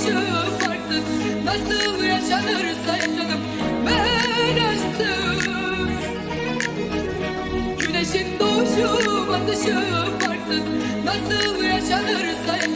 doğuşu farksız, nasıl yaşanırsa canım ben aşksız. Güneşin doğuşu batışı farksız, nasıl yaşanırsa